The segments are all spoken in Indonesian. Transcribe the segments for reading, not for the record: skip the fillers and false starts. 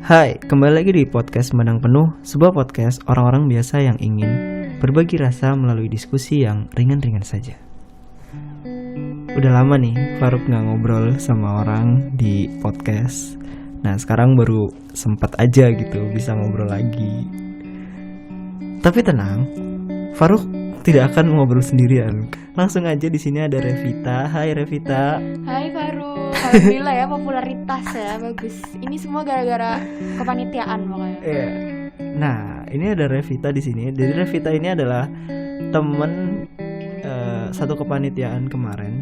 Hai, kembali lagi di podcast Menang Penuh, sebuah podcast orang-orang biasa yang ingin berbagi rasa melalui diskusi yang ringan-ringan saja. Udah lama nih Faruk gak ngobrol sama orang di podcast. Nah sekarang baru sempat aja gitu bisa ngobrol lagi. Tapi tenang, Faruk tidak akan ngobrol sendirian. Langsung aja di sini ada Revita. Hai Revita. Hai Faruk. Alhamdulillah ya, popularitas ya, bagus. Ini semua gara-gara kepanitiaan pokoknya. Iya. Nah, ini ada Revita di sini. Jadi Revita ini adalah temen satu kepanitiaan kemarin.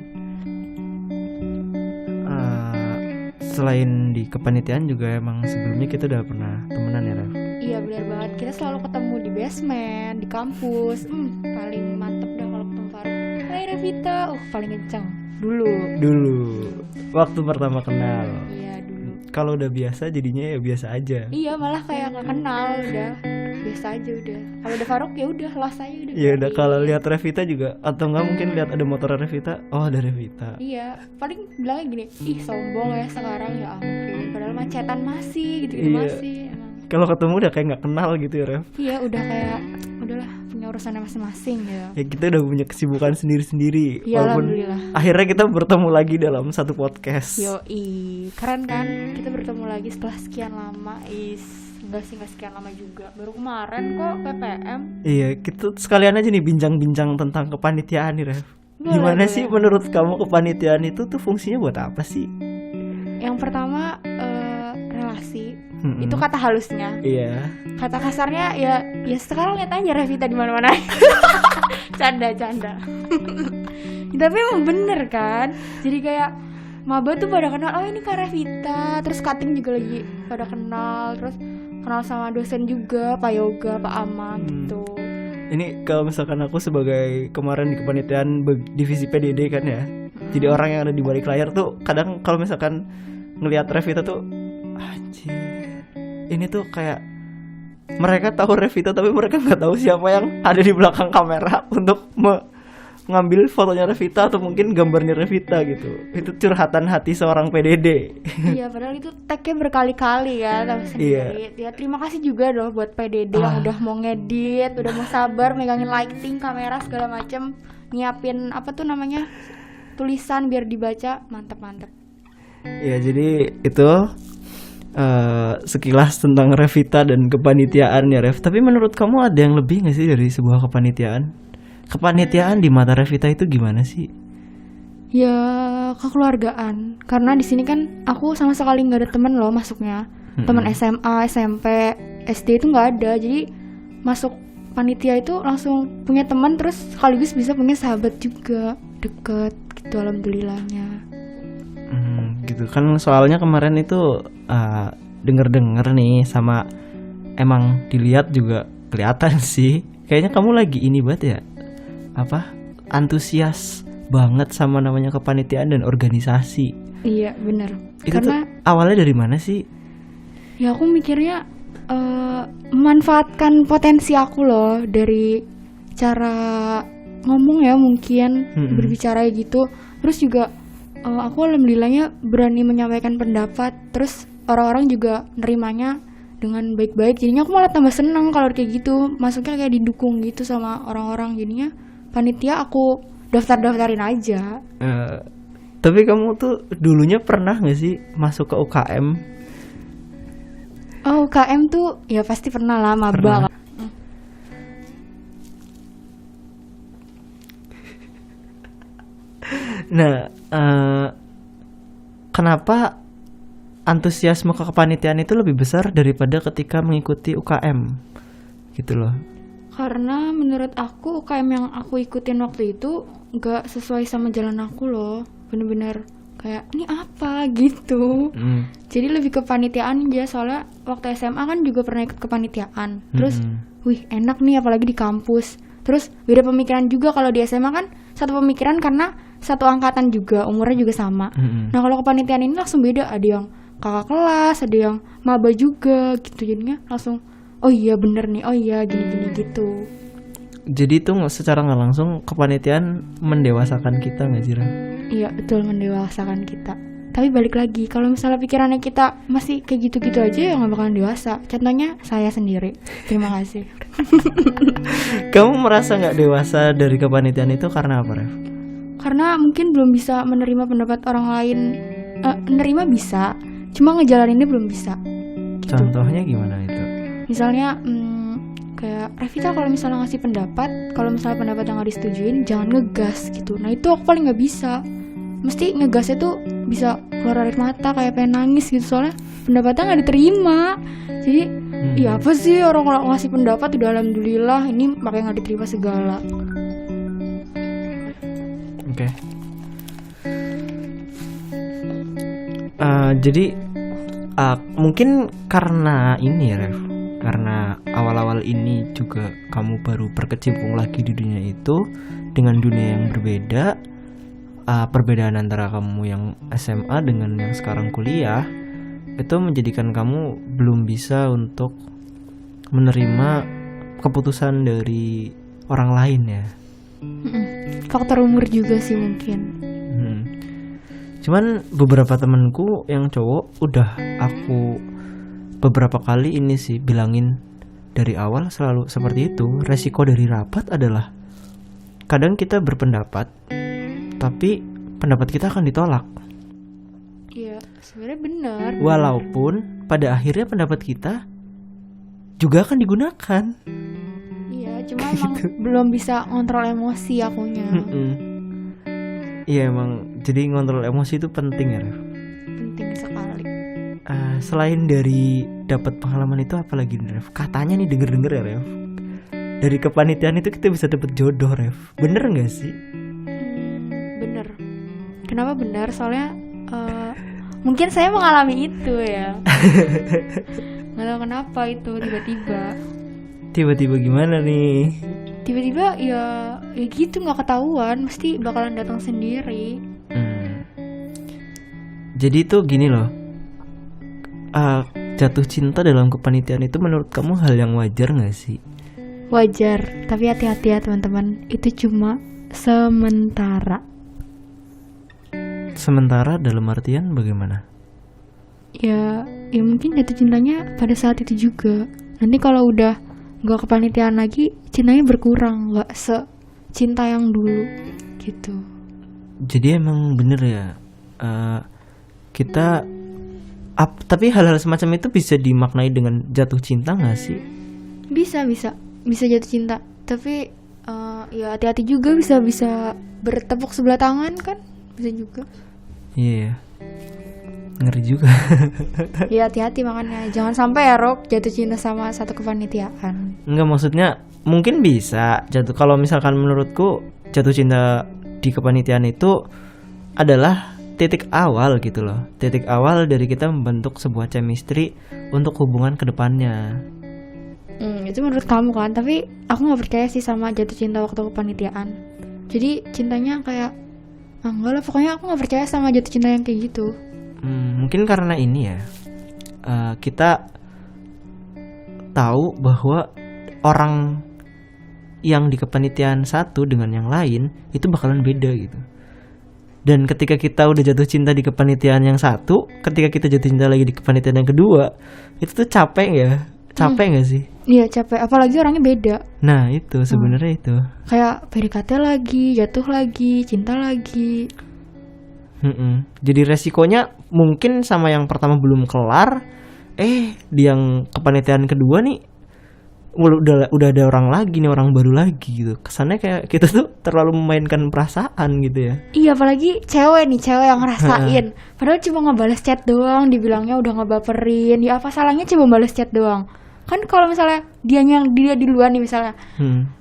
Selain di kepanitiaan juga emang sebelumnya kita udah pernah temenan ya, Rev? Iya benar banget. Kita selalu ketemu di basement, di kampus. Paling mantep dah kalau ketemu Faruk. Hai Revita. Paling kenceng. Dulu. Waktu pertama kenal. Iya dulu. Kalau udah biasa jadinya ya biasa aja. Iya malah kayak nggak kenal udah. Biasa aja udah. Kalau udah Faruk ya udah los aja udah. Ya udah kalau lihat Revita juga atau nggak mungkin lihat ada motor Revita, oh ada Revita. Iya, paling bilangnya gini, ih sombong ya sekarang ya ampun. Padahal macetan masih gitu-gitu Iya. masih. Emang. Kalau ketemu udah kayak nggak kenal gitu ya, Rev. Iya udah kayak udahlah punya urusannya masing-masing ya. Ya kita udah punya kesibukan sendiri-sendiri. Iya Walaupun alhamdulillah. akhirnya kita bertemu lagi dalam satu podcast. Yoi, keren kan? Kita bertemu lagi setelah sekian lama. Enggak sekian lama juga. Baru kemarin kok PPM. Iya, kita sekalian aja nih bincang-bincang tentang kepanitiaan nih, Rev. Gimana Boleh. sih menurut kamu kepanitiaan itu tuh fungsinya buat apa sih? Yang pertama relasi. Mm-mm. Itu kata halusnya. Iya. Kata kasarnya ya sekarang lihat aja Revita di mana-mana. Canda. Tapi emang bener kan? Jadi kayak maba tuh pada kenal, oh ini Kak Revita. Terus cutting juga lagi pada kenal. Terus kenal sama dosen juga, Pak Yoga, Pak Amang gitu. Ini kalau misalkan aku sebagai kemarin di kepanitiaan divisi PDD kan ya. Jadi orang yang ada di balik layar tuh kadang kalau misalkan ngelihat Revita tuh anjir. Ini tuh kayak mereka tahu Revita tapi mereka nggak tahu siapa yang ada di belakang kamera untuk mengambil fotonya Revita atau mungkin gambarnya Revita gitu. Itu curhatan hati seorang PDD. Iya, padahal itu tag-nya berkali-kali ya, tapi sendiri. Ya terima kasih juga loh buat PDD yang udah mau ngedit, udah mau sabar megangin lighting, kamera segala macem, nyiapin apa tuh namanya tulisan biar dibaca, mantep. Ya jadi itu sekilas tentang Revita dan kepanitiaan ya Rev. Tapi menurut kamu ada yang lebih gak sih dari sebuah kepanitiaan? Kepanitiaan di mata Revita itu gimana sih? Ya kekeluargaan, karena di sini kan aku sama sekali nggak ada temen loh masuknya. Teman SMA, SMP, SD itu nggak ada. Jadi masuk panitia itu langsung punya teman, terus sekaligus bisa punya sahabat juga, deket gitu alhamdulillahnya. Gitu kan soalnya kemarin itu denger nih sama emang dilihat juga kelihatan sih kayaknya kamu lagi ini banget ya antusias banget sama namanya kepanitiaan dan organisasi. Iya benar. Itu Karena tuh awalnya dari mana sih? ya aku mikirnya memanfaatkan potensi aku loh dari cara ngomong ya mungkin berbicara gitu. Terus juga aku alhamdulillahnya berani menyampaikan pendapat, terus orang-orang juga nerimanya dengan baik-baik. Jadinya aku malah tambah seneng kalau kayak gitu, masuknya kayak didukung gitu sama orang-orang. Jadinya panitia aku daftarin aja. Tapi kamu tuh dulunya pernah gak sih masuk ke UKM? Oh UKM tuh ya pasti pernah lah, maba. Nah, kenapa antusiasme ke kepanitiaan itu lebih besar daripada ketika mengikuti UKM gitu loh? Karena menurut aku UKM yang aku ikutin waktu itu gak sesuai sama jalan aku loh. Bener-bener kayak ini apa gitu. Jadi lebih ke kepanitiaan aja. Soalnya waktu SMA kan juga pernah ikut kepanitiaan. Terus wih enak nih apalagi di kampus. Terus beda pemikiran juga. Kalau di SMA kan satu pemikiran karena satu angkatan juga, umurnya juga sama. Nah kalau kepanitiaan ini langsung beda. Ada yang kakak kelas, ada yang maba juga gitu. Jadinya langsung oh iya bener nih, oh iya gini-gini gitu. Jadi itu secara nggak langsung kepanitiaan mendewasakan kita nggak sih, Ren? Iya betul, mendewasakan kita. Tapi balik lagi, kalau misalnya pikirannya kita masih kayak gitu-gitu aja ya nggak bakalan dewasa. Contohnya saya sendiri. Terima kasih. Kamu merasa nggak dewasa dari kepanitiaan itu karena apa, Ref? Karena mungkin belum bisa menerima pendapat orang lain. Menerima bisa, cuma ngejalaninnya belum bisa. Gitu. Contohnya gimana itu? Misalnya kayak Revita kalau misalnya ngasih pendapat, kalau misalnya pendapat yang nggak disetujuin, jangan ngegas gitu. Nah itu aku paling nggak bisa. Mesti ngegasnya tuh bisa keluar air mata kayak pengen nangis gitu, soalnya pendapatnya nggak diterima. Jadi ya apa sih orang kalau ngasih pendapat udah alhamdulillah, ini makanya nggak diterima segala. Oke. Jadi mungkin karena ini ya, Ref, karena awal-awal ini juga kamu baru berkecimpung lagi di dunia itu dengan dunia yang berbeda. Perbedaan antara kamu yang SMA dengan yang sekarang kuliah itu menjadikan kamu belum bisa untuk menerima keputusan dari orang lain ya. Faktor umur juga sih mungkin. Cuman beberapa temanku yang cowok udah aku beberapa kali ini sih bilangin dari awal selalu seperti itu. Resiko dari rapat adalah kadang kita berpendapat tapi pendapat kita akan ditolak. Iya, sebenarnya benar. Walaupun pada akhirnya pendapat kita juga akan digunakan. Iya, cuma emang belum bisa ngontrol emosi akunya. Iya emang, jadi ngontrol emosi itu penting ya, Ref. Penting sekali. Selain dari dapat pengalaman itu apalagi nih, Ref? Katanya nih denger-denger ya, Ref, dari kepanitiaan itu kita bisa dapat jodoh, Ref. Bener nggak sih? Bener. Kenapa bener? Soalnya mungkin saya mengalami itu ya. Nggak tahu kenapa itu tiba-tiba. Tiba-tiba gimana nih? Tiba-tiba ya gitu nggak ketahuan, mesti bakalan datang sendiri. Jadi itu gini loh, jatuh cinta dalam kepanitiaan itu menurut kamu hal yang wajar nggak sih? Wajar, tapi hati-hati ya teman-teman, itu cuma sementara. Sementara dalam artian bagaimana? Ya mungkin jatuh cintanya pada saat itu juga. Nanti kalau udah nggak kepanitiaan lagi, cintanya berkurang, nggak secinta yang dulu gitu. Jadi emang bener ya, kita tapi hal-hal semacam itu bisa dimaknai dengan jatuh cinta nggak sih? Bisa jatuh cinta, tapi ya hati-hati juga, bisa bertepuk sebelah tangan kan, bisa juga. Iya, ngeri juga. Ya hati-hati makanya, jangan sampai ya Rok jatuh cinta sama satu kepanitiaan. Enggak, maksudnya mungkin bisa jatuh. Kalau misalkan menurutku jatuh cinta di kepanitiaan itu adalah titik awal gitu loh, titik awal dari kita membentuk sebuah chemistry untuk hubungan kedepannya. Itu menurut kamu kan, tapi aku nggak percaya sih sama jatuh cinta waktu kepanitiaan. Jadi cintanya kayak enggak lah, pokoknya aku nggak percaya sama jatuh cinta yang kayak gitu. Mungkin karena ini ya, kita tahu bahwa orang yang di kepanitiaan satu dengan yang lain itu bakalan beda gitu. Dan ketika kita udah jatuh cinta di kepanitiaan yang satu, ketika kita jatuh cinta lagi di kepanitiaan yang kedua, itu tuh capek gak sih? Iya capek, apalagi orangnya beda. Nah itu sebenarnya itu kayak PDKT lagi, jatuh lagi, cinta lagi. Jadi resikonya mungkin sama yang pertama belum kelar, di yang kepanitiaan kedua nih udah ada orang lagi nih, orang baru lagi gitu. Kesannya kayak kita tuh terlalu memainkan perasaan gitu ya. Iya, apalagi cewek yang ngerasain. Padahal cuma ngebales chat doang, dibilangnya udah ngebaperin. Ya apa salahnya cuma balas chat doang? Kan kalau misalnya dia duluan nih misalnya,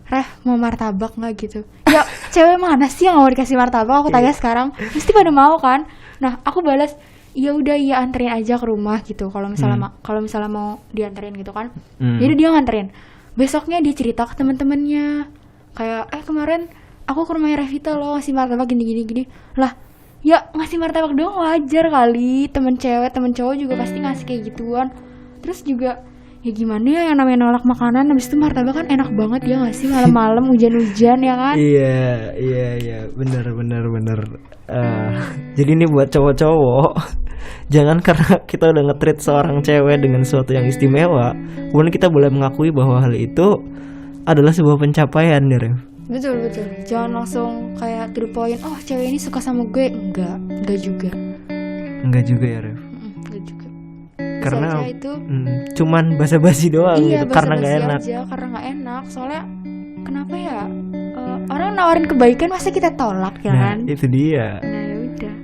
Reh mau martabak nggak gitu? Ya cewek mana sih yang mau dikasih martabak? Aku tanya sekarang, pasti pada mau kan? Nah aku balas, ya udah ya anterin aja ke rumah gitu. Kalau misalnya mau dianterin gitu kan, jadi dia nganterin. Besoknya dia cerita ke teman-temannya kayak kemarin aku ke rumahnya Revita loh, ngasih martabak gini. Lah ya ngasih martabak doang wajar kali, temen cewek temen cowok juga pasti ngasih kayak gituan. Terus juga Ya gimana ya, yang namanya nolak makanan habis itu martabak kan enak banget ya nggak sih, malam-malam hujan-hujan ya kan. Iya, bener. Jadi ini buat cowok-cowok, jangan karena kita udah nge-treat seorang cewek dengan sesuatu yang istimewa, kemudian kita boleh mengakui bahwa hal itu adalah sebuah pencapaian ya, Rev. Betul. Jangan langsung kayak to the point, oh cewek ini suka sama gue. Enggak juga. Enggak juga ya, Rev. Enggak juga. Karena Bisa aja itu cuman basa-basi doang iya, gitu, karena nggak basa-basi enak. aja, karena nggak enak. Soalnya kenapa ya? Orang nawarin kebaikan masa kita tolak ya Nah, kan? itu dia. Nah ya udah.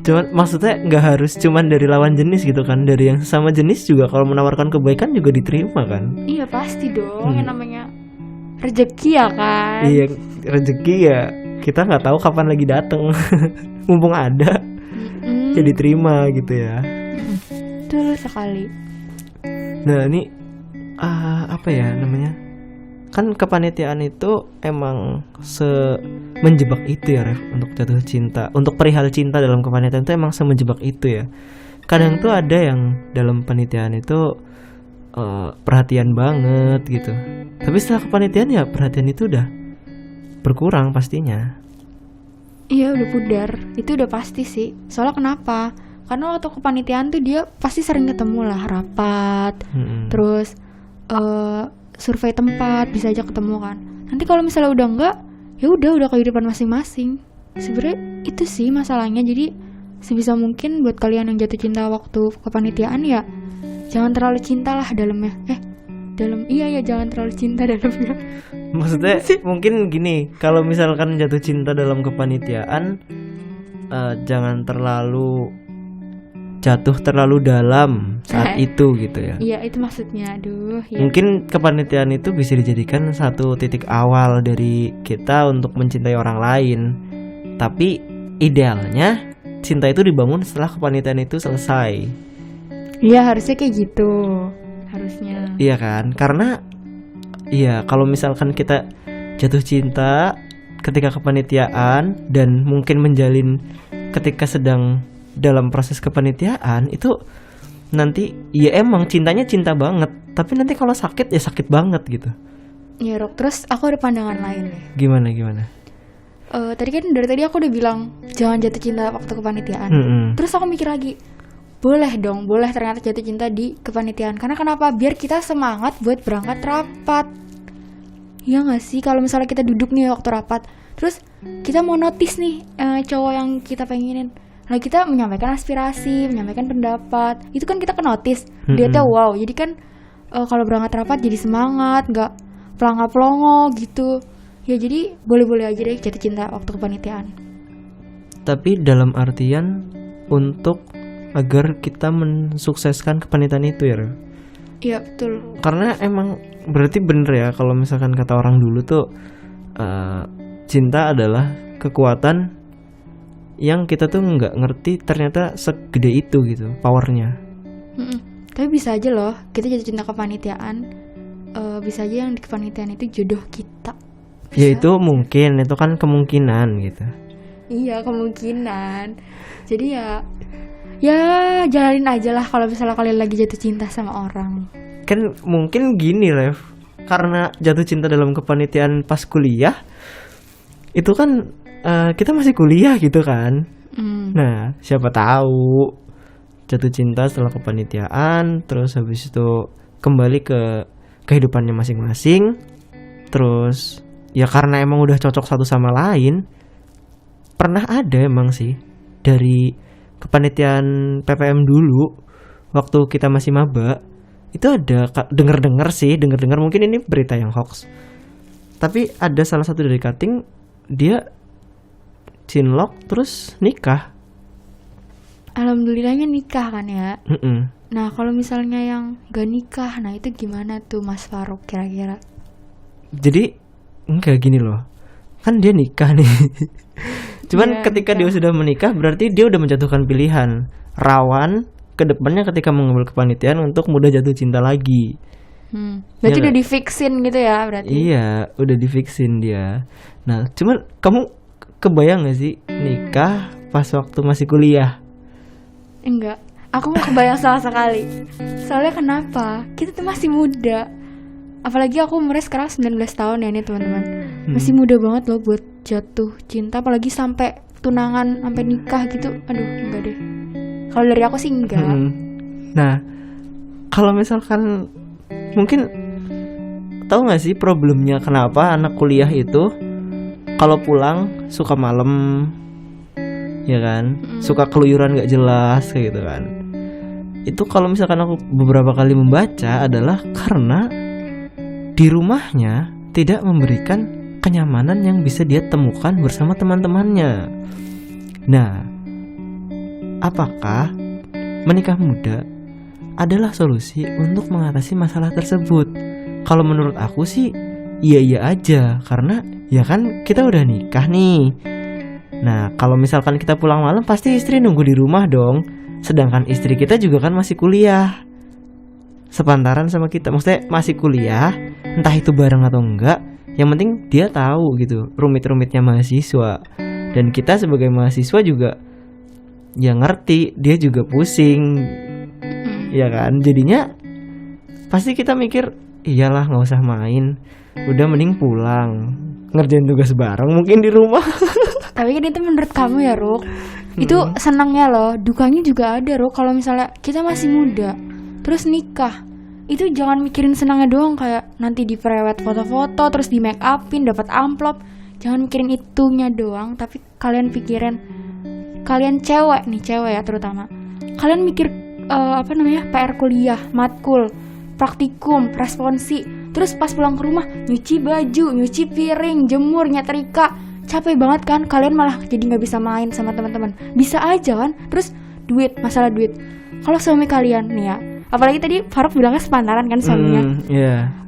Cuman maksudnya nggak harus cuman dari lawan jenis gitu kan, dari yang sama jenis juga kalau menawarkan kebaikan juga diterima kan. Iya pasti dong, yang namanya rezeki ya kan. Iya, rezeki ya kita nggak tahu kapan lagi dateng. Mumpung ada, jadi terima gitu ya. Betul sekali. Nah ini apa ya namanya? Kan kepanitiaan itu emang menjebak itu ya, Ref, untuk jatuh cinta, untuk perihal cinta dalam kepanitiaan itu emang semenjebak itu ya. Kadang tuh ada yang dalam panitiaan itu perhatian banget gitu, tapi setelah kepanitiaan ya perhatian itu udah berkurang pastinya. Iya udah pudar, itu udah pasti sih. Soalnya kenapa? Karena waktu kepanitiaan tuh dia pasti sering ketemu lah, rapat, terus survei tempat, bisa aja ketemu kan. Nanti kalau misalnya udah enggak, ya udah kehidupan masing-masing. Sebenarnya itu sih masalahnya. Jadi sebisa mungkin buat kalian yang jatuh cinta waktu kepanitiaan ya jangan terlalu cinta lah dalamnya. Jangan terlalu cinta dalamnya. Maksudnya mungkin gini, kalau misalkan jatuh cinta dalam kepanitiaan, jangan jatuh terlalu dalam saat itu gitu ya. Iya itu maksudnya. Aduh ya. Mungkin kepanitiaan itu bisa dijadikan satu titik awal dari kita untuk mencintai orang lain. Tapi idealnya cinta itu dibangun setelah kepanitiaan itu selesai. Iya harusnya kayak gitu. Harusnya. Iya kan? Karena iya kalau misalkan kita jatuh cinta ketika kepanitiaan dan mungkin menjalin ketika sedang dalam proses kepanitiaan, itu nanti ya emang cintanya cinta banget, tapi nanti kalau sakit ya sakit banget gitu. Iya Rok, terus aku ada pandangan lain nih. Gimana? Tadi kan dari tadi aku udah bilang jangan jatuh cinta waktu kepanitiaan. Terus aku mikir lagi, boleh ternyata jatuh cinta di kepanitiaan. Karena kenapa? Biar kita semangat buat berangkat rapat. Iya gak sih? Kalau misalnya kita duduk nih waktu rapat, terus kita mau notice nih cowok yang kita pengenin. Nah kita menyampaikan aspirasi, menyampaikan pendapat, itu kan kita ke notice. Dia tuh wow, jadi kan kalau berangkat rapat jadi semangat, gak pelongo-pelongo gitu. Ya jadi boleh-boleh aja deh jatuh cinta waktu kepanitiaan. Tapi dalam artian untuk agar kita mensukseskan kepanitiaan itu ya. Iya betul. Karena emang berarti bener ya kalau misalkan kata orang dulu tuh cinta adalah kekuatan yang kita tuh nggak ngerti ternyata segede itu gitu powernya. Tapi bisa aja loh kita jatuh cinta kepanitiaan, bisa aja yang di kepanitiaan itu jodoh kita. Bisa. Ya itu mungkin, itu kan kemungkinan gitu. Iya kemungkinan. Jadi ya jalanin aja lah kalau misalnya kalian lagi jatuh cinta sama orang. Kan mungkin gini Rev, karena jatuh cinta dalam kepanitiaan pas kuliah, itu kan kita masih kuliah gitu kan. Nah siapa tahu jatuh cinta setelah kepanitiaan, terus habis itu kembali ke kehidupannya masing-masing. Terus ya karena emang udah cocok satu sama lain. Pernah ada emang sih dari kepanitiaan PPM dulu waktu kita masih maba, itu ada denger mungkin ini berita yang hoax, tapi ada salah satu dari cutting dia cinlok terus nikah. Alhamdulillahnya nikah kan ya. Nah kalau misalnya yang gak nikah, nah itu gimana tuh Mas Faruk kira-kira? Jadi enggak gini loh, kan dia nikah nih. Cuman ketika dia sudah menikah berarti dia udah menjatuhkan pilihan, rawan kedepannya ketika mengambil kepanitiaan untuk mudah jatuh cinta lagi. Berarti udah difiksin gitu ya berarti? Iya udah difiksin dia. Nah cuman kamu kebayang gak sih nikah pas waktu masih kuliah? Enggak. Aku mau kebayang sama sekali. Soalnya kenapa? Kita tuh masih muda. Apalagi aku umurnya sekarang 19 tahun ya nih teman-teman. Masih muda banget loh buat jatuh cinta, apalagi sampai tunangan, sampai nikah gitu. Aduh, enggak deh. Kalau dari aku sih enggak. Nah, kalau misalkan mungkin tahu nggak sih problemnya kenapa anak kuliah itu kalau pulang suka malam, ya kan, suka keluyuran nggak jelas kayak gitu kan. Itu kalau misalkan aku beberapa kali membaca adalah karena di rumahnya tidak memberikan kenyamanan yang bisa dia temukan bersama teman-temannya. Nah, apakah menikah muda adalah solusi untuk mengatasi masalah tersebut? Kalau menurut aku sih iya aja, karena ya kan kita udah nikah nih. Nah, kalau misalkan kita pulang malam pasti istri nunggu di rumah dong. Sedangkan istri kita juga kan masih kuliah, sepantaran sama kita, maksudnya masih kuliah, entah itu bareng atau enggak, yang penting dia tahu gitu rumit-rumitnya mahasiswa. Dan kita sebagai mahasiswa juga ya ngerti, dia juga pusing, ya kan. Jadinya pasti kita mikir, iyalah nggak usah main, udah mending pulang ngerjain tugas bareng mungkin di rumah. Tapi kan itu menurut kamu ya, Ruk. Itu senangnya loh, dukanya juga ada, Ruk. Kalau misalnya kita masih muda terus nikah, itu jangan mikirin senangnya doang, kayak nanti diperewet foto-foto, terus di make upin, dapat amplop. Jangan mikirin itunya doang, tapi kalian pikirin, kalian cewek nih, cewek ya terutama, kalian mikir PR kuliah, matkul, praktikum, responsi, terus pas pulang ke rumah nyuci baju, nyuci piring, jemur, nyetrika, capek banget kan. Kalian malah jadi nggak bisa main sama teman-teman. Bisa aja kan. Terus duit, masalah duit. Kalau suami kalian nih ya, apalagi tadi Faruk bilangnya sepantaran kan suaminya,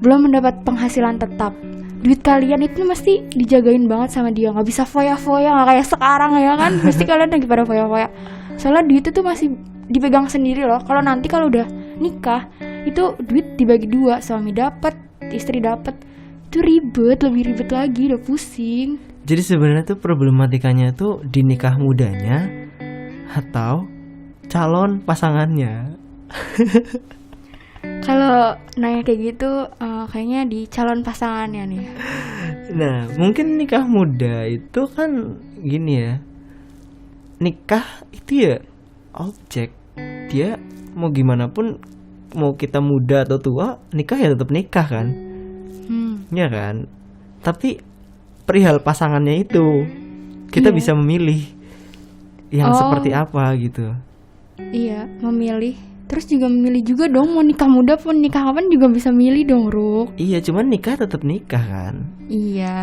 belum mendapat penghasilan tetap, duit kalian itu mesti dijagain banget sama dia. Nggak bisa foya-foya, nggak kayak sekarang ya kan. Mesti kalian lagi pada foya-foya. Soalnya duit itu masih dipegang sendiri loh. Kalau nanti kalau udah nikah, itu duit dibagi dua, suami dapat, istri dapat. Itu ribet, lebih ribet lagi, udah pusing. Jadi sebenarnya tuh problematikanya tuh di nikah mudanya atau calon pasangannya. Kalau nanya kayak gitu, kayaknya di calon pasangannya nih. Nah, mungkin nikah muda itu kan gini ya, nikah itu ya objek. Dia mau gimana pun, mau kita muda atau tua, nikah ya tetap nikah kan. Ya kan. Tapi perihal pasangannya itu kita bisa memilih yang seperti apa gitu. Iya, memilih. Terus juga memilih juga dong, mau nikah muda pun nikah kapan juga bisa milih dong, Ruk. Iya, cuman nikah tetap nikah kan. Iya.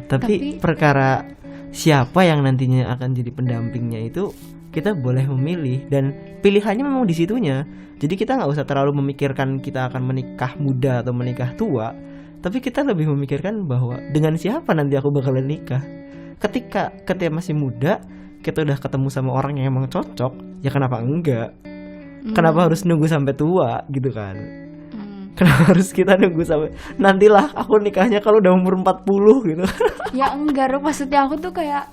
Tapi perkara siapa yang nantinya akan jadi pendampingnya itu kita boleh memilih, dan pilihannya memang di situnya. Jadi kita nggak usah terlalu memikirkan kita akan menikah muda atau menikah tua, tapi kita lebih memikirkan bahwa dengan siapa nanti aku bakalan nikah. Ketika masih muda, kita udah ketemu sama orang yang emang cocok, ya kenapa enggak? Kenapa harus nunggu sampai tua gitu kan? Kenapa harus kita nunggu sampai nantilah aku nikahnya kalau udah umur 40 gitu? Ya enggak, Ruk. Maksudnya aku tuh kayak,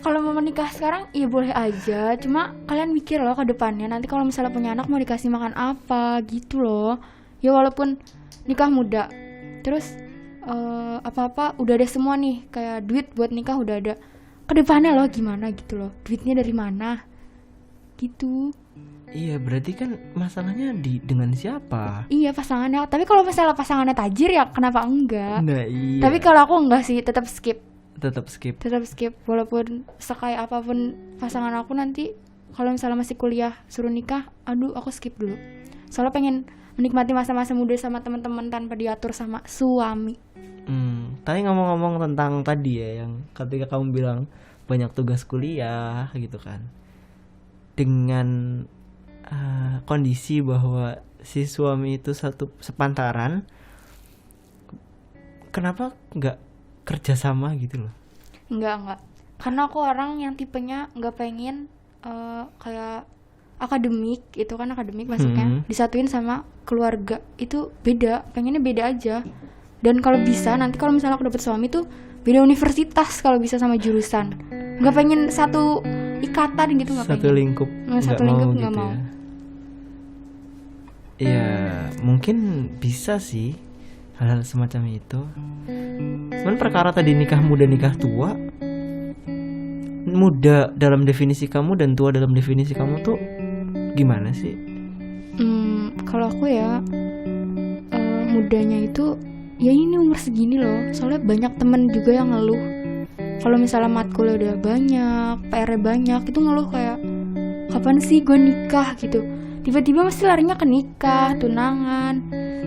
kalau mau menikah sekarang ya boleh aja, cuma kalian mikir loh ke depannya, nanti kalau misalnya punya anak mau dikasih makan apa gitu loh. Ya walaupun nikah muda, terus apa-apa udah ada semua nih, kayak duit buat nikah udah ada, ke depannya loh gimana gitu loh, duitnya dari mana gitu. Iya, berarti kan masalahnya dengan siapa? Iya, pasangannya. Tapi kalau misalnya pasangannya tajir ya kenapa enggak? Nah, iya. Tapi kalau aku enggak sih, tetap skip. Tetap skip. Walaupun sekaya apapun pasangan aku nanti, kalau misalnya masih kuliah suruh nikah, aduh aku skip dulu. Soalnya pengen menikmati masa-masa muda sama teman-teman tanpa diatur sama suami. Tapi ngomong-ngomong tentang tadi ya, yang ketika kamu bilang banyak tugas kuliah gitu kan, dengan kondisi bahwa si suami itu satu sepantaran, kenapa nggak kerja sama gitu loh? Enggak, karena aku orang yang tipenya nggak pengen kayak akademik, itu kan akademik masuknya disatuin sama keluarga, itu beda, pengennya beda aja. Dan kalau bisa nanti kalau misalnya aku dapet suami tuh beda universitas kalau bisa sama jurusan, nggak pengen satu ikatan gitu, nggak pengen satu lingkup nggak mau gitu ya. Ya mungkin bisa sih hal-hal semacam itu. Cuman perkara tadi nikah muda nikah tua, muda dalam definisi kamu dan tua dalam definisi kamu tuh gimana sih? Kalau aku ya mudanya itu ya ini umur segini loh. Soalnya banyak temen juga yang ngeluh kalau misalnya matkulnya udah banyak, PR-nya banyak, itu ngeluh kayak kapan sih gue nikah gitu. Tiba-tiba mesti larinya ke nikah, tunangan.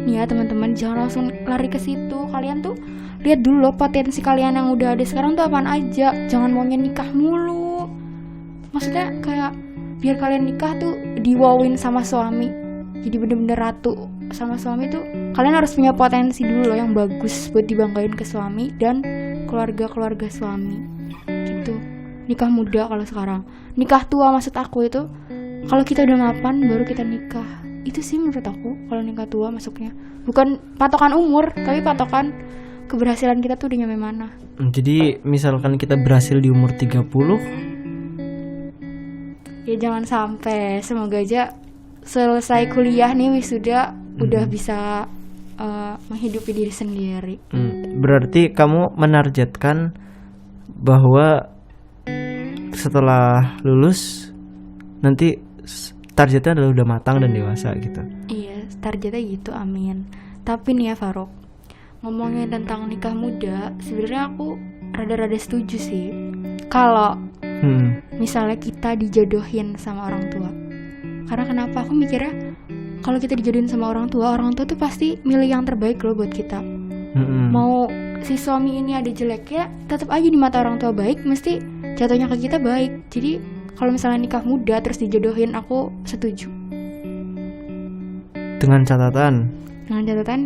Nih ya teman-teman, jangan langsung lari ke situ. Kalian tuh lihat dulu loh potensi kalian yang udah ada sekarang tuh apaan aja. Jangan maunya nikah mulu. Maksudnya kayak biar kalian nikah tuh diwawin sama suami, jadi bener-bener ratu sama suami tuh. Kalian harus punya potensi dulu loh yang bagus buat dibanggain ke suami dan keluarga-keluarga suami gitu. Nikah muda kalau sekarang. Nikah tua maksud aku itu kalau kita udah mapan baru kita nikah. Itu sih menurut aku kalau nikah tua masuknya. Bukan patokan umur, tapi patokan keberhasilan kita tuh udah nyampe mana. Jadi misalkan kita berhasil di umur 30, ya jangan sampai. Semoga aja selesai kuliah nih wisuda udah bisa menghidupi diri sendiri. Berarti kamu menargetkan bahwa setelah lulus nanti targetnya adalah udah matang dan dewasa gitu. Iya, targetnya gitu, amin. Tapi nih ya Faruk, ngomongin tentang nikah muda, sebenarnya aku rada-rada setuju sih. Kalau misalnya kita dijodohin sama orang tua. Karena kenapa? Aku mikirnya kalau kita dijodohin sama orang tua tuh pasti milih yang terbaik loh buat kita. Mau si suami ini ada jeleknya, tetap aja di mata orang tua baik, mesti jatuhnya ke kita baik. Jadi kalau misalnya nikah muda terus dijodohin, aku setuju. Dengan catatan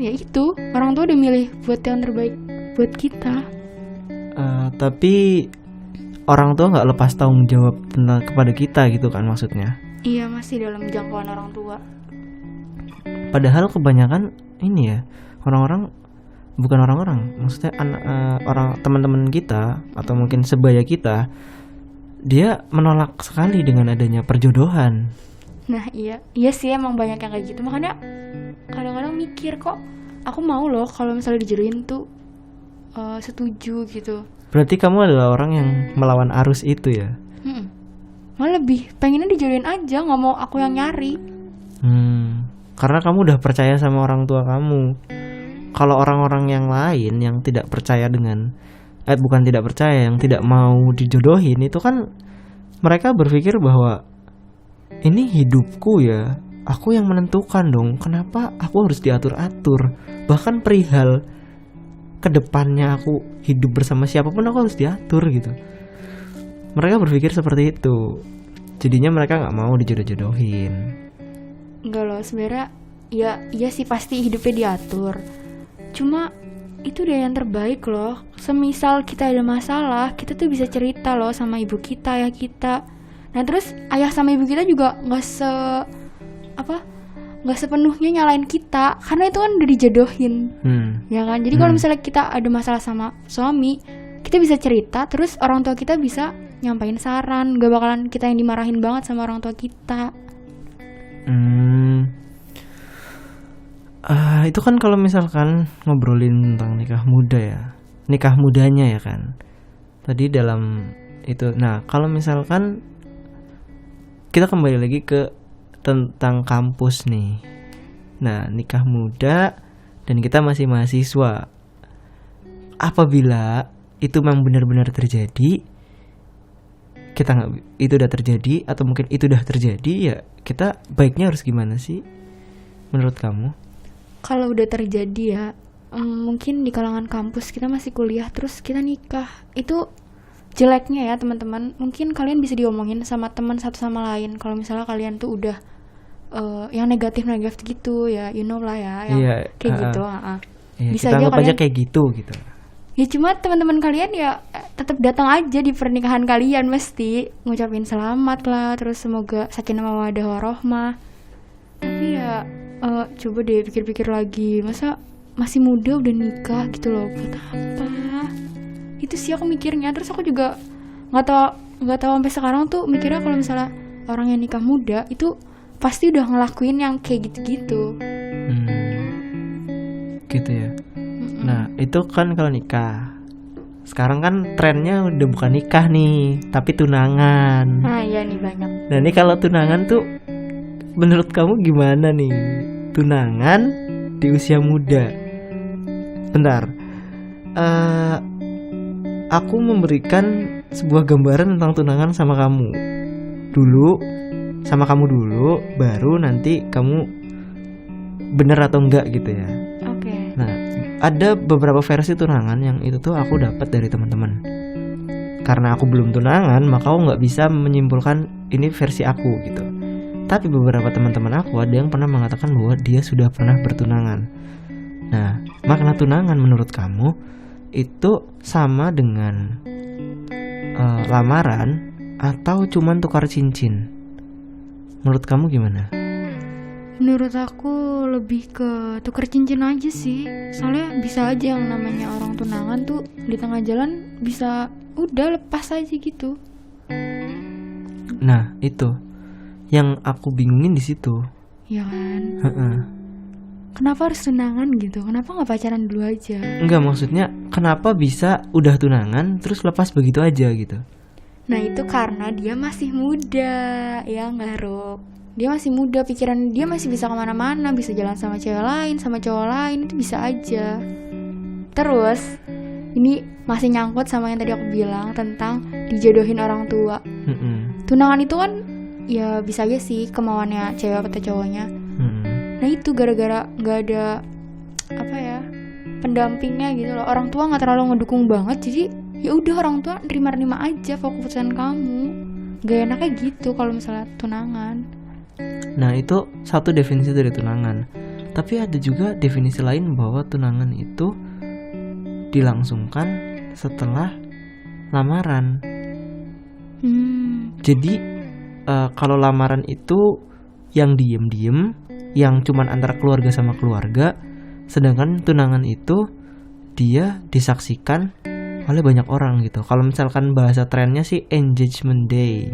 ya itu orang tua udah milih buat yang terbaik buat kita. Tapi orang tua nggak lepas tanggung jawab kepada kita gitu kan maksudnya. Iya, masih dalam jangkauan orang tua. Padahal kebanyakan ini ya maksudnya orang teman-teman kita atau mungkin sebaya kita, dia menolak sekali dengan adanya perjodohan. Nah iya sih emang banyak yang kayak gitu. Makanya kadang-kadang mikir kok aku mau loh kalau misalnya dijodohin tuh setuju gitu. Berarti kamu adalah orang yang melawan arus itu ya? Malah lebih pengennya dijodohin aja, nggak mau aku yang nyari. Karena kamu udah percaya sama orang tua kamu. Kalau orang-orang yang lain yang tidak percaya yang tidak mau dijodohin, itu kan mereka berpikir bahwa ini hidupku ya, aku yang menentukan dong, kenapa aku harus diatur-atur. Bahkan perihal kedepannya aku hidup bersama siapapun aku harus diatur gitu. Mereka berpikir seperti itu. Jadinya mereka gak mau dijodoh-jodohin. Enggak loh, sebenarnya iya sih pasti hidupnya diatur. Cuma itu udah yang terbaik loh. Semisal kita ada masalah, kita tuh bisa cerita loh sama ibu kita, ayah kita. Nah terus ayah sama ibu kita juga nggak sepenuhnya nyalain kita, karena itu kan udah dijodohin, ya kan. Jadi kalau misalnya kita ada masalah sama suami, kita bisa cerita, terus orang tua kita bisa nyampain saran, gak bakalan kita yang dimarahin banget sama orang tua kita. Itu kan kalau misalkan ngobrolin tentang nikah muda ya, nikah mudanya ya kan. Tadi dalam itu, nah kalau misalkan kita kembali lagi ke tentang kampus nih. Nah, nikah muda dan kita masih mahasiswa. Apabila itu memang benar-benar terjadi, itu udah terjadi atau mungkin itu udah terjadi, ya kita baiknya harus gimana sih menurut kamu? Kalau udah terjadi ya, mungkin di kalangan kampus kita masih kuliah terus kita nikah, itu jeleknya ya teman-teman. Mungkin kalian bisa diomongin sama teman satu sama lain kalau misalnya kalian tuh udah yang negatif gitu ya, you know lah ya, yang kayak gitu. Bisa kita aja kalian kayak gitu. Ya cuma teman-teman kalian ya tetap datang aja di pernikahan kalian, mesti ngucapin selamat lah, terus semoga sakinah mawaddah warahmah. Tapi ya coba deh pikir-pikir lagi, masa masih muda udah nikah gitu loh, buat apa? Itu sih aku mikirnya. Terus aku juga nggak tahu sampai sekarang tuh mikirnya kalau misalnya orang yang nikah muda itu pasti udah ngelakuin yang kayak gitu-gitu. Gitu ya. Nah itu kan kalau nikah. Sekarang kan trennya udah bukan nikah nih, tapi tunangan. Nah iya nih banyak. Nah ini kalau tunangan tuh menurut kamu gimana nih? Tunangan di usia muda. Bentar, aku memberikan sebuah gambaran tentang tunangan sama kamu dulu, baru nanti kamu bener atau enggak gitu ya. Oke. Nah, ada beberapa versi tunangan yang itu tuh aku dapat dari teman-teman. Karena aku belum tunangan, maka aku nggak bisa menyimpulkan ini versi aku gitu. Tapi beberapa teman-teman aku ada yang pernah mengatakan bahwa dia sudah pernah bertunangan. Nah, makna tunangan menurut kamu itu sama dengan lamaran atau cuman tukar cincin? Menurut kamu gimana? Menurut aku lebih ke tuker cincin aja sih. Soalnya bisa aja yang namanya orang tunangan tuh di tengah jalan bisa udah lepas aja gitu. Nah, itu yang aku bingungin di situ. Ya kan? Kenapa harus tunangan gitu? Kenapa nggak pacaran dulu aja? Enggak, maksudnya kenapa bisa udah tunangan terus lepas begitu aja gitu? Nah itu karena dia masih muda, ya nggak Ruk? Dia masih muda, pikiran dia masih bisa kemana-mana, bisa jalan sama cewek lain, sama cowok lain, itu bisa aja. Terus ini masih nyangkut sama yang tadi aku bilang tentang dijodohin orang tua. Tunangan itu kan ya bisa aja sih kemauannya cewek atau cowoknya. Nah itu gara-gara nggak ada apa ya pendampingnya gitu loh, orang tua nggak terlalu ngedukung banget, jadi ya udah orang tua nerima aja keputusan kamu. Gak enaknya gitu kalau misalnya tunangan. Nah itu satu definisi dari tunangan. Tapi ada juga definisi lain bahwa tunangan itu dilangsungkan setelah lamaran. Jadi kalau lamaran itu yang diem-diem, yang cuman antara keluarga sama keluarga, sedangkan tunangan itu dia disaksikan oleh banyak orang gitu. Kalau misalkan bahasa trennya sih engagement day.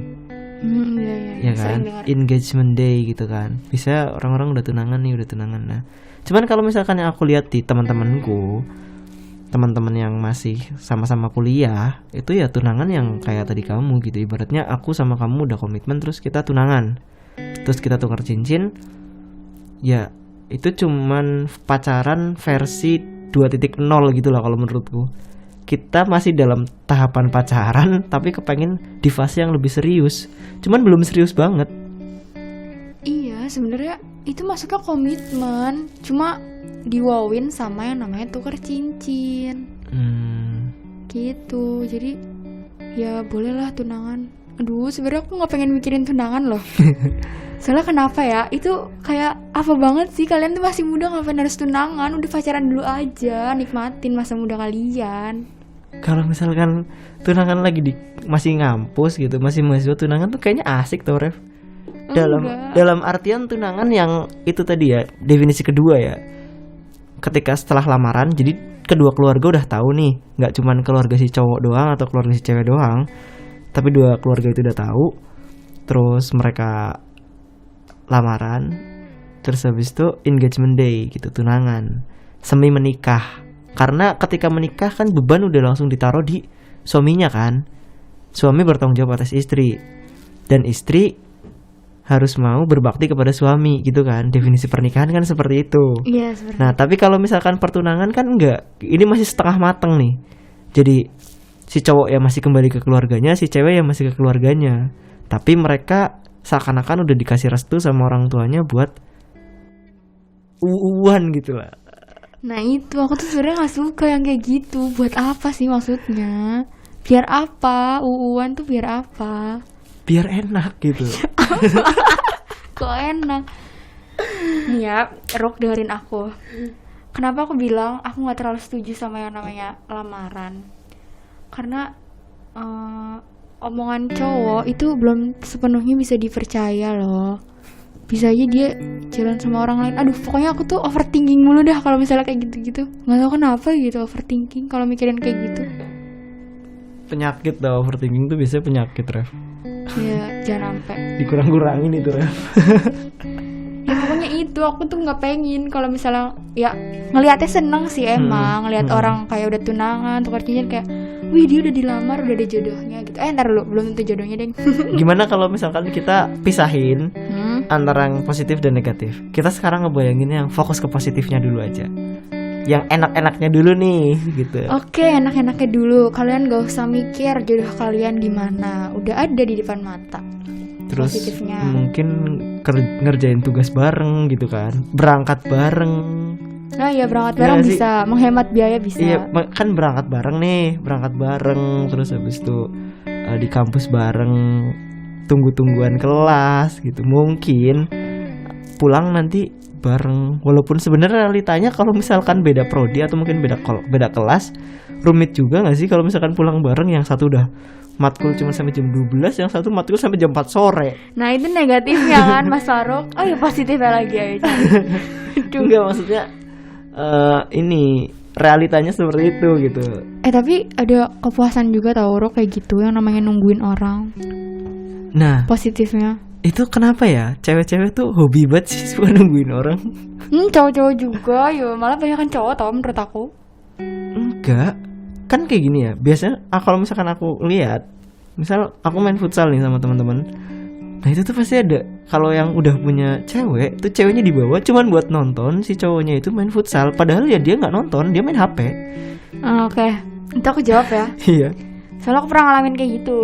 Ya kan, engagement day gitu kan. Bisa orang-orang udah tunangan. Nah, cuman kalau misalkan yang aku lihat di teman-temanku, teman-teman yang masih sama-sama kuliah, itu ya tunangan yang kayak tadi kamu gitu. Ibaratnya aku sama kamu udah komitmen, terus kita tunangan, terus kita tukar cincin. Ya itu cuman pacaran versi 2.0 gitu lah kalau menurutku. Kita masih dalam tahapan pacaran, tapi kepengen di fase yang lebih serius. Cuman belum serius banget. Iya, sebenarnya itu masuknya komitmen, cuma diwawin sama yang namanya tukar cincin. Gitu. Jadi ya bolehlah tunangan. Aduh, sebenarnya aku nggak pengen mikirin tunangan loh. Soalnya kenapa ya? Itu kayak apa banget sih, kalian tuh masih muda, ngapain harus tunangan? Udah pacaran dulu aja, nikmatin masa muda kalian. Kalau misalkan tunangan lagi masih ngampus gitu, masih mahasiswa, tunangan tuh kayaknya asik tuh, Ref. Dalam artian tunangan yang itu tadi ya, definisi kedua ya. Ketika setelah lamaran, jadi kedua keluarga udah tahu nih, nggak cuman keluarga si cowok doang atau keluarga si cewek doang, tapi dua keluarga itu udah tahu. Terus mereka lamaran, terus habis itu engagement day gitu, tunangan, semi menikah. Karena ketika menikah kan beban udah langsung ditaruh di suaminya kan. Suami bertanggung jawab atas istri, dan istri harus mau berbakti kepada suami gitu kan. Definisi pernikahan kan seperti itu. Iya, seperti. Nah tapi kalau misalkan pertunangan kan enggak, ini masih setengah mateng nih. Jadi si cowok ya masih kembali ke keluarganya, si cewek ya masih ke keluarganya. Tapi mereka seakan-akan udah dikasih restu sama orang tuanya buat uuan gitu lah. Nah itu aku tuh sebenarnya nggak suka yang kayak gitu. Buat apa sih maksudnya? Biar apa? Uuan tuh biar apa? Biar enak gitu. Kok enak? Nih ya, Rok, dengerin aku. Kenapa aku bilang aku nggak terlalu setuju sama yang namanya lamaran? Karena omongan cowok itu belum sepenuhnya bisa dipercaya loh. Bisa aja dia jalan sama orang lain. Aduh, pokoknya aku tuh overthinking mulu dah kalau misalnya kayak gitu-gitu. Nggak tahu kenapa gitu overthinking kalau mikirin kayak gitu. Penyakit dah overthinking tuh biasanya penyakit, Ref. Iya, jangan sampai. Dikurang-kurangin itu Ref. Ya pokoknya itu aku tuh nggak pengen kalau misalnya ya ngelihatnya seneng sih emang ngelihat orang kayak udah tunangan tukar cincin kayak wih dia udah dilamar udah ada jodohnya gitu. Ntar lu belum tentu jodohnya deh. Gimana kalau misalkan kita pisahin antara yang positif dan negatif? Kita sekarang ngebayangin yang fokus ke positifnya dulu aja. Yang enak-enaknya dulu nih gitu. Oke, enak-enaknya dulu. Kalian gak usah mikir jodoh kalian gimana. Udah ada di depan mata. Terus Positifnya. mungkin ngerjain tugas bareng gitu kan. Berangkat bareng. Nah ya berangkat Iya bareng sih. bisa. Menghemat biaya bisa. Iya, kan berangkat bareng nih, berangkat bareng terus habis itu di kampus bareng, tunggu-tungguan kelas gitu. Mungkin pulang nanti bareng. Walaupun sebenarnya realitanya kalau misalkan beda prodi atau mungkin beda kelas, rumit juga enggak sih kalau misalkan pulang bareng yang satu udah matkul cuma sampai jam 12, yang satu matkul sampai jam 4 sore. Nah itu negatifnya kan Mas Faruk. Oh ya positifnya lagi ayo. Enggak maksudnya ini realitanya seperti itu gitu. Tapi ada kepuasan juga tau Rok kayak gitu yang namanya nungguin orang. Nah, Positifnya. itu kenapa ya cewek-cewek tuh hobi banget sih suka nungguin orang? Cowok-cowok juga ya malah banyak kan cowok tau menurut aku. Enggak, kan kayak gini ya. Biasanya kalau misalkan aku lihat, misal aku main futsal nih sama teman-teman. Nah itu tuh pasti ada. Kalau yang udah punya cewek, tuh ceweknya dibawa cuman buat nonton si cowoknya itu main futsal. Padahal ya dia nggak nonton, dia main HP. Oke, itu aku jawab ya. Iya. Soalnya aku pernah ngalamin kayak gitu.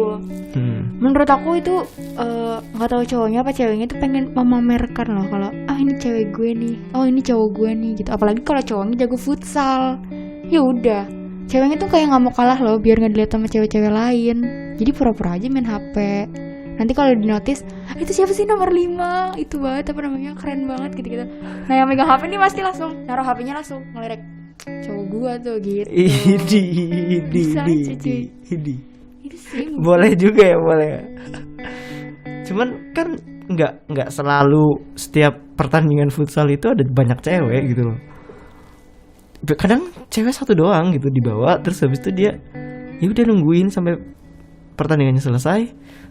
Menurut aku itu nggak tahu cowoknya apa ceweknya tuh pengen memamerkan loh kalau ini cewek gue nih, oh ini cowok gue nih gitu. Apalagi kalau cowoknya jago futsal, ya udah ceweknya tuh kayak nggak mau kalah loh biar nggak dilihat sama cewek-cewek lain. Jadi pura-pura aja main HP. Nanti kalau di notice itu siapa sih nomor 5 itu banget apa namanya keren banget gitu-gitu. Nah yang megang HP nih pasti langsung naruh HP-nya langsung ngelerek cowok gua tuh gitu. Bisa aja, cuy. Itu sih Boleh juga ya, boleh. Cuman kan nggak selalu setiap pertandingan futsal itu ada banyak cewek gitu loh. Kadang cewek satu doang gitu dibawa, terus habis itu dia ya udah nungguin sampai pertandingannya selesai,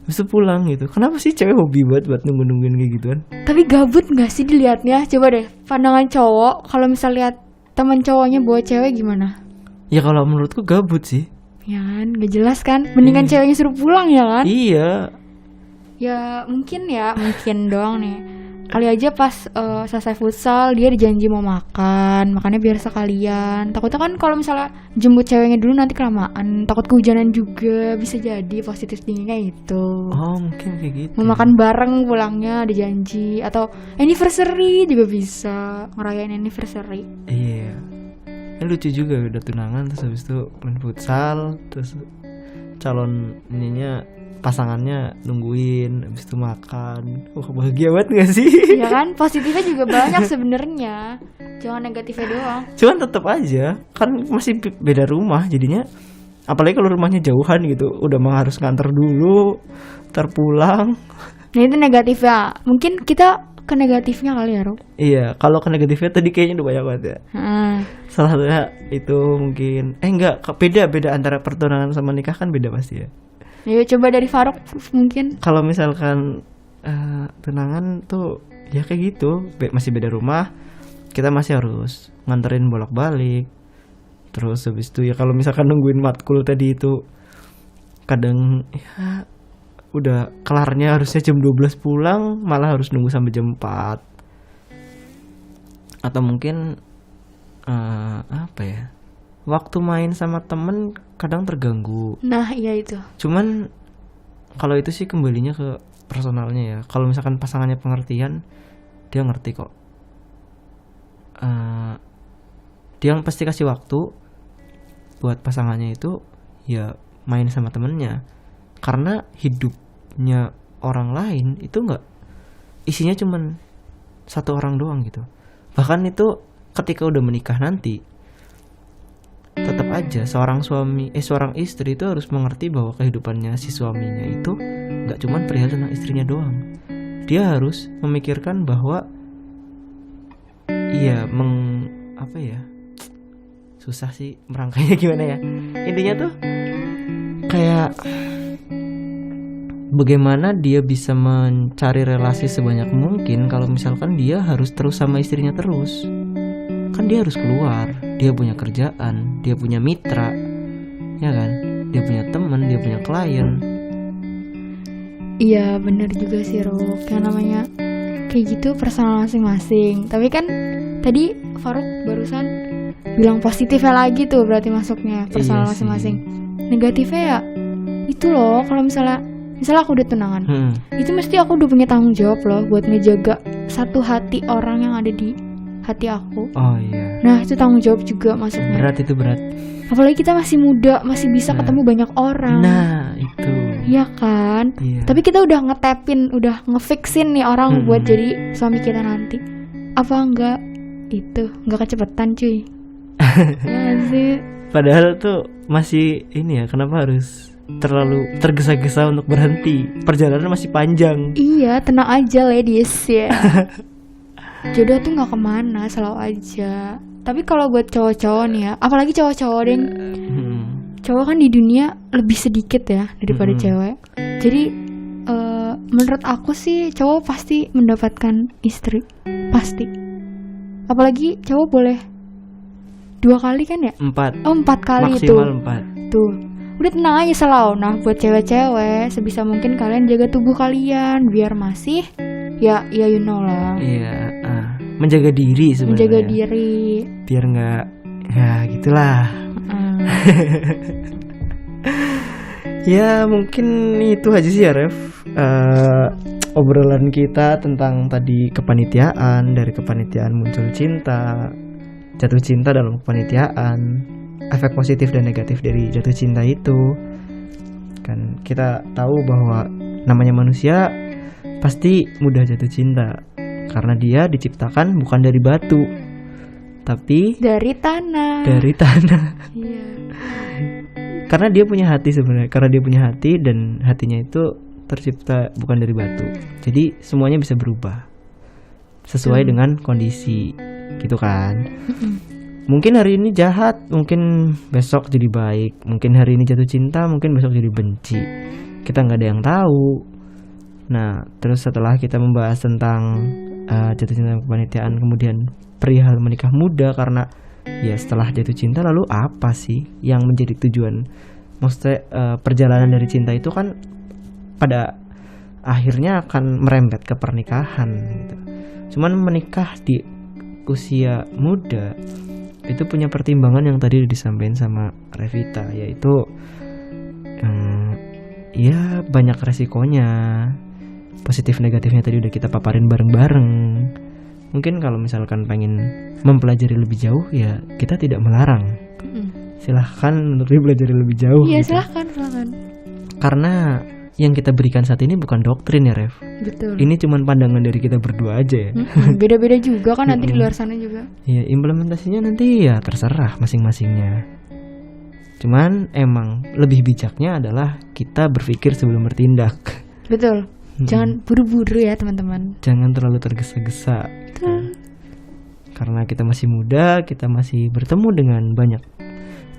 habis itu pulang gitu. Kenapa sih cewek hobi buat nungguin kayak gituan? Tapi gabut nggak sih dilihatnya? Coba deh pandangan cowok kalau misal lihat teman cowoknya bawa cewek gimana? Ya kalau menurutku gabut sih. Ya kan, gak jelas kan? Mendingan ceweknya suruh pulang ya kan? Iya. Ya mungkin doang nih. Kali aja pas selesai futsal dia dijanji mau makan, makannya biar sekalian. Takutnya kan kalau misalnya jemput ceweknya dulu nanti kelamaan, takut kehujanan juga, bisa jadi positif tingginya itu. Oh mungkin kayak gitu. Mau makan bareng pulangnya ada janji atau anniversary juga bisa ngerayain anniversary. Iya. Lucu juga udah tunangan terus habis itu main futsal, terus calon ininya pasangannya nungguin, habis itu makan. Wah bahagia banget gak sih? Ya kan positifnya juga banyak sebenarnya, jangan negatifnya doang. Cuman tetap aja kan masih beda rumah jadinya. Apalagi kalau rumahnya jauhan gitu, udah mah harus nganter dulu, terpulang. Nah itu negatifnya. Mungkin kita ke negatifnya kali ya, Ro. Iya, kalau ke negatifnya tadi kayaknya udah banyak banget ya. Salah satunya itu mungkin enggak, beda antara pertunangan sama nikah kan beda pasti ya. Ya coba dari Faruk mungkin. Kalau misalkan tunangan tuh ya kayak gitu, masih beda rumah, kita masih harus nganterin bolak-balik. Terus habis itu ya kalau misalkan nungguin matkul tadi itu kadang ya udah kelarnya harusnya jam 12 pulang, malah harus nunggu sampai jam 4. Atau mungkin apa ya? Waktu main sama temen kadang terganggu. Nah, iya itu. Cuman kalau itu sih kembalinya ke personalnya ya. Kalau misalkan pasangannya pengertian, dia ngerti kok. Dia pasti kasih waktu buat pasangannya itu ya main sama temennya. Karena hidupnya orang lain itu nggak isinya cuman satu orang doang gitu. Bahkan itu ketika udah menikah nanti tetap aja seorang istri itu harus mengerti bahwa kehidupannya si suaminya itu nggak cuman perihal tentang istrinya doang. Dia harus memikirkan bahwa apa ya, susah sih merangkainya gimana ya. Intinya tuh kayak bagaimana dia bisa mencari relasi sebanyak mungkin kalau misalkan dia harus terus sama istrinya terus. Kan dia harus keluar, dia punya kerjaan, dia punya mitra, ya kan? Dia punya teman, dia punya klien. Iya bener juga sih Ruk, yang namanya kayak gitu personal masing-masing. Tapi kan tadi Faruk barusan bilang positifnya lagi tuh, berarti masuknya personal Iya masing-masing. Negatifnya ya itu loh, kalau misalnya aku udah tunangan, itu mesti aku udah punya tanggung jawab loh buat ngejaga satu hati orang yang ada di hati aku. Oh iya. Nah itu tanggung jawab juga masuknya. Berat itu berat. Apalagi kita masih muda, masih bisa ketemu banyak orang. Nah itu. Iya kan. Iya. Tapi kita udah ngetapin, udah ngefixin nih orang buat jadi suami kita nanti. Apa enggak itu enggak kecepetan cuy? Ya sih. Padahal tuh masih ini ya, kenapa harus terlalu tergesa-gesa untuk berhenti? Perjalanan masih panjang. Iya, tenang aja ladies ya. Jodoh tuh nggak kemana, selalu aja. Tapi kalau buat cowok-cowok nih ya, apalagi cowok-cowok deng, cowok kan di dunia lebih sedikit ya daripada cewek. Jadi menurut aku sih cowok pasti mendapatkan istri, pasti. Apalagi cowok boleh 2 kali kan ya? 4. Oh 4 kali itu. Maksimal 4. Tuh, udah tenang aja selalu. Nah buat cewek-cewek sebisa mungkin kalian jaga tubuh kalian biar masih ya you know lah. Iya, menjaga diri sebenarnya. Menjaga diri. Biar nggak, ya gitulah. Ya mungkin itu aja sih ya Ref. Obrolan kita tentang tadi kepanitiaan, dari kepanitiaan muncul cinta, jatuh cinta dalam kepanitiaan, efek positif dan negatif dari jatuh cinta itu. Kan kita tahu bahwa namanya manusia pasti mudah jatuh cinta karena dia diciptakan bukan dari batu tapi dari tanah. Iya. Karena dia punya hati sebenarnya, karena dia punya hati dan hatinya itu tercipta bukan dari batu. Jadi semuanya bisa berubah sesuai dengan kondisi, gitu kan. Mungkin hari ini jahat, mungkin besok jadi baik. Mungkin hari ini jatuh cinta, mungkin besok jadi benci. Kita nggak ada yang tahu. Nah, terus setelah kita membahas tentang jatuh cinta dan kepanitiaan, kemudian perihal menikah muda, karena ya setelah jatuh cinta lalu apa sih yang menjadi tujuan? Maksudnya perjalanan dari cinta itu kan pada akhirnya akan merembet ke pernikahan gitu. Cuman menikah di usia muda itu punya pertimbangan yang tadi disampaikan sama Revita, yaitu ya banyak resikonya. Positif negatifnya tadi udah kita paparin bareng-bareng. Mungkin kalau misalkan pengen mempelajari lebih jauh ya kita tidak melarang. Silahkan untuk dipelajari lebih jauh. Iya gitu. silahkan. Karena yang kita berikan saat ini bukan doktrin ya Rev. Betul. Ini cuma pandangan dari kita berdua aja ya. Beda-beda juga kan nanti di luar sana juga. Iya, implementasinya nanti ya terserah masing-masingnya. Cuman emang lebih bijaknya adalah kita berpikir sebelum bertindak. Betul. Jangan buru-buru ya teman-teman. Jangan terlalu tergesa-gesa. Betul. Karena kita masih muda, kita masih bertemu dengan banyak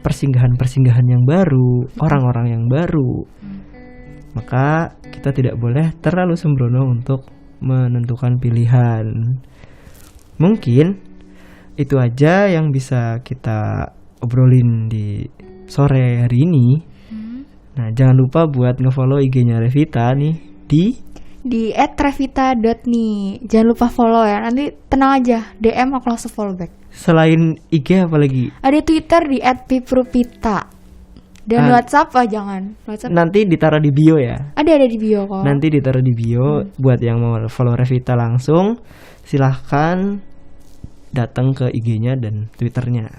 persinggahan-persinggahan yang baru, orang-orang yang baru. Maka kita tidak boleh terlalu sembrono untuk menentukan pilihan. Mungkin itu aja yang bisa kita obrolin di sore hari ini. Nah, jangan lupa buat nge-follow IG-nya Revita nih di @revita.ni. Jangan lupa follow ya. Nanti tenang aja, DM aku langsung follow back. Selain IG apa lagi? Ada Twitter di @piprupita. Dan WhatsApp jangan. WhatsApp nanti ditaruh di bio ya. Ada di bio kok. Nanti ditaruh di bio. Buat yang mau follow Revita langsung, silahkan datang ke IG-nya dan Twitternya.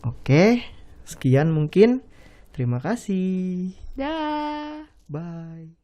Oke, sekian mungkin. Terima kasih. Dah. Bye.